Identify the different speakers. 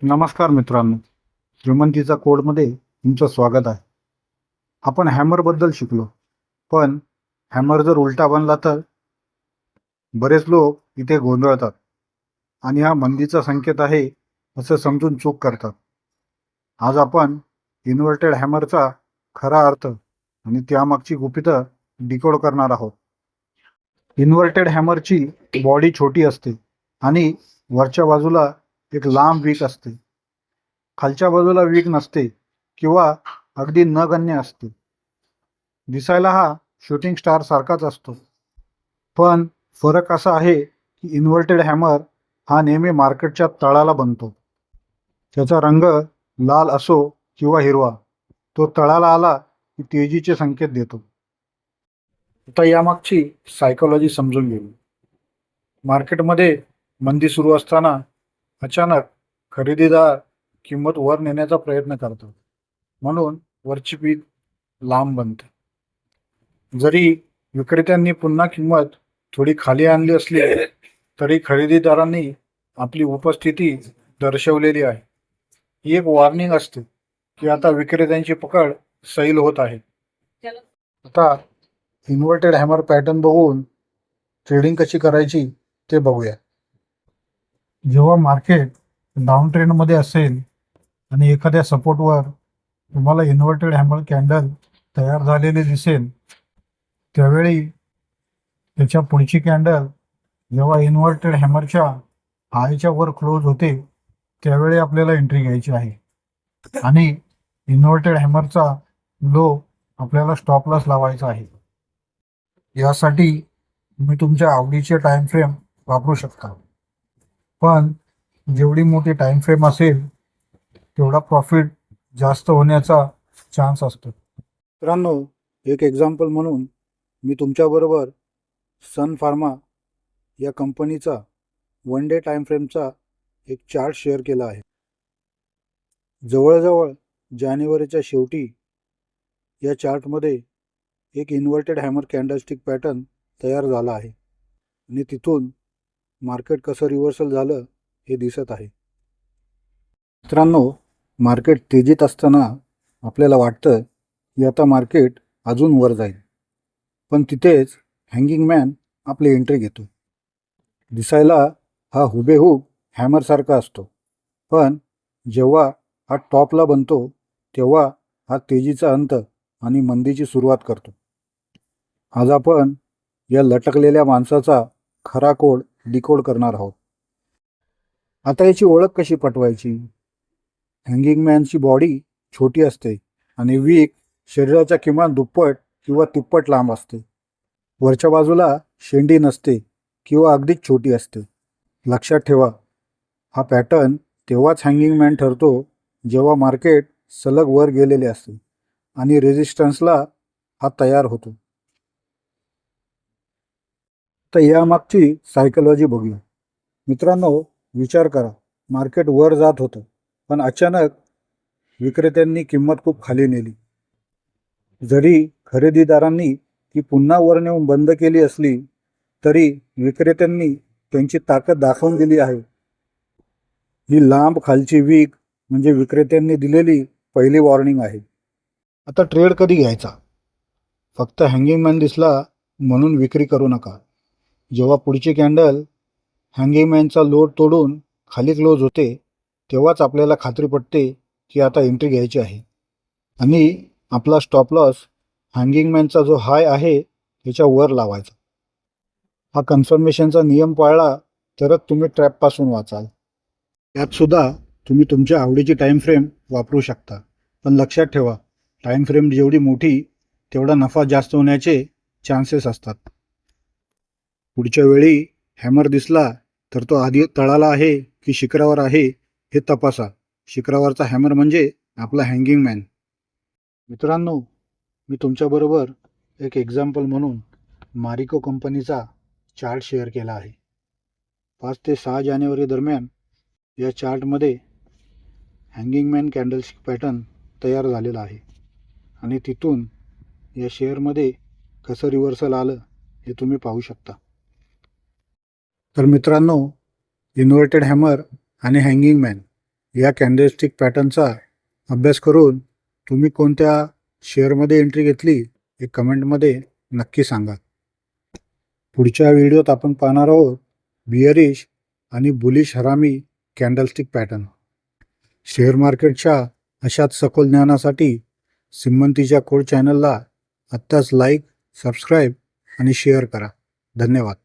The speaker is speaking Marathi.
Speaker 1: नमस्कार मित्रांनो, श्रीमंतीचा कोडमध्ये तुमचं स्वागत आहे. आपण हॅमरबद्दल शिकलो, पण हॅमर जर उलटा बनला तर बरेच लोक इथे गोंधळतात आणि हा मंदीचा संकेत आहे असं समजून चूक करतात. आज आपण इन्व्हर्टेड हॅमरचा खरा अर्थ आणि त्यामागची गुपितं डिकोड करणार आहोत. इन्व्हर्टेड हॅमरची बॉडी छोटी असते आणि वरच्या बाजूला एक लांब विक असते. खालच्या बाजूला विक नसते किंवा अगदी नगण्य असते. दिसायला हा शूटिंग स्टार सारखाच असतो. पण फरक असा आहे की इन्व्हर्टेड हॅमर हा नेहमी मार्केटच्या तळाला बनतो. त्याचा रंग लाल असो किंवा हिरवा, तो तळाला आला की तेजीचे संकेत देतो. आता यामागची सायकोलॉजी समजून घेऊ. मार्केटमध्ये मंदी सुरू असताना अचानक खरेदीदार किंमत वर नेण्याचा प्रयत्न करतात, म्हणून वरची पीक लांब बनते. जरी विक्रेत्यांनी पुन्हा किंमत थोडी खाली आणली असली तरी खरेदीदारांनी आपली उपस्थिती दर्शवलेली आहे. ही एक वॉर्निंग असते की आता विक्रेत्यांची पकड सैल होत आहे. आता इन्व्हर्टेड हॅमर पॅटर्न बघून ट्रेडिंग कशी करायची ते बघूया. जेव्हा मार्केट डाऊन ट्रेंडमध्ये असेल आणि एखाद्या सपोर्टवर तुम्हाला इन्व्हर्टेड हॅमर कॅन्डल तयार झालेले दिसेल, त्यावेळी त्याच्या पुढची कॅन्डल जेव्हा इन्व्हर्टेड हॅमरच्या हायच्या वर क्लोज होते त्यावेळी आपल्याला एंट्री घ्यायची आहे आणि इन्व्हर्टेड हॅमरचा लो आपल्याला स्टॉप लॉस लावायचा आहे. यासाठी तुम्ही तुमच्या आवडीचे टाइम फ्रेम वापरू शकता, पण जेवढी मोठी टाइम फ्रेम असेल तेवढा प्रॉफिट जास्त होण्याचा चान्स असतो. मित्रांनो, एक एक्झाम्पल म्हणून मी तुमच्याबरोबर सन फार्मा या कंपनीचा वन डे टाइम फ्रेमचा एक चार्ट शेअर केला आहे. जवळजवळ जानेवारीच्या शेवटी या चार्टमध्ये एक इन्व्हर्टेड हॅमर कॅन्डलस्टिक पॅटर्न तयार झाला आहे आणि तिथून मार्केट कसं रिव्हर्सल झालं हे दिसत आहे. मित्रांनो, मार्केट तेजीत असताना आपल्याला वाटतं की आता मार्केट अजून वर जाईल, पण तिथेच हँगिंग मॅन आपली एंट्री घेतो. दिसायला हा हुबेहूब हॅमरसारखा असतो, पण जेव्हा हा टॉपला बनतो तेव्हा हा तेजीचा अंत आणि मंदीची सुरुवात करतो. आज आपण या लटकलेल्या माणसाचा खरा कोड डिकोड करणार आहोत. आता याची ओळख कशी पटवायची? हँगिंग मॅनची बॉडी छोटी असते आणि विक शरीराच्या किमान दुप्पट किंवा तिप्पट लांब असते. वरच्या बाजूला शेंडी नसते किंवा अगदीच छोटी असते. लक्षात ठेवा, हा पॅटर्न तेव्हाच हँगिंग मॅन ठरतो जेव्हा मार्केट सलग वर गेलेले असते आणि रेजिस्टन्सला हा तयार होतो. तर यामागची सायकोलॉजी बघूया. मित्रांनो, विचार करा, मार्केट वर जात होतं, पण अचानक विक्रेत्यांनी किंमत खूप खाली नेली. जरी खरेदीदारांनी ती पुन्हा वर नेऊन बंद केली असली तरी विक्रेत्यांनी त्यांची ताकद दाखवून दिली आहे. ही लांब खालची विक म्हणजे विक्रेत्यांनी दिलेली पहिली वॉर्निंग आहे. आता ट्रेड कधी घ्यायचा? फक्त हँगिंग मॅन दिसला म्हणून विक्री करू नका. जेव्हा पुढची कॅन्डल हँगिंग मॅनचा लोड तोडून खाली क्लोज होते तेव्हाच आपल्याला खात्री पटते की आता एंट्री घ्यायची आहे आणि आपला स्टॉप लॉस हँगिंग मॅनचा जो हाय आहे त्याच्या वर लावायचा. हा कन्फर्मेशनचा नियम पाळला तरच तुम्ही ट्रॅपपासून वाचाल. यात सुद्धा तुम्ही तुमच्या आवडीची टाइम फ्रेम वापरू शकता, पण लक्षात ठेवा, टाइम फ्रेम जेवढी मोठी तेवढा नफा जास्त होण्याचे चान्सेस असतात. पुढच्या वेळी हॅमर दिसला तर तो आधी तळाला आहे की शिखरावर आहे हे तपासा. शिखरावरचा हॅमर म्हणजे आपला हँगिंग मॅन. मित्रांनो, मी तुमच्याबरोबर एक एक्झाम्पल म्हणून मारिको कंपनीचा चार्ट शेअर केला आहे. 5 ते 6 जानेवारी दरम्यान या चार्टमध्ये हँगिंग मॅन कॅन्डलस्टिक पॅटर्न तयार झालेला आहे आणि तिथून या शेअरमध्ये कसं रिव्हर्सल आलं हे तुम्ही पाहू शकता. तर मित्रांनो, इन्व्हर्टेड हॅमर आणि हँगिंग मॅन या कॅन्डलस्टिक पॅटर्नचा अभ्यास करून तुम्ही कोणत्या शेअरमध्ये एंट्री घेतली हे कमेंटमध्ये नक्की सांगा. पुढच्या व्हिडिओत आपण पाहणार आहोत बिअरिश आणि बुलिश हरामी कॅन्डलस्टिक पॅटर्न. शेअर मार्केटच्या अशाच सखोल ज्ञानासाठी सिमंतीच्या कोड चॅनलला आत्ताच लाईक, सबस्क्राईब आणि शेअर करा. धन्यवाद.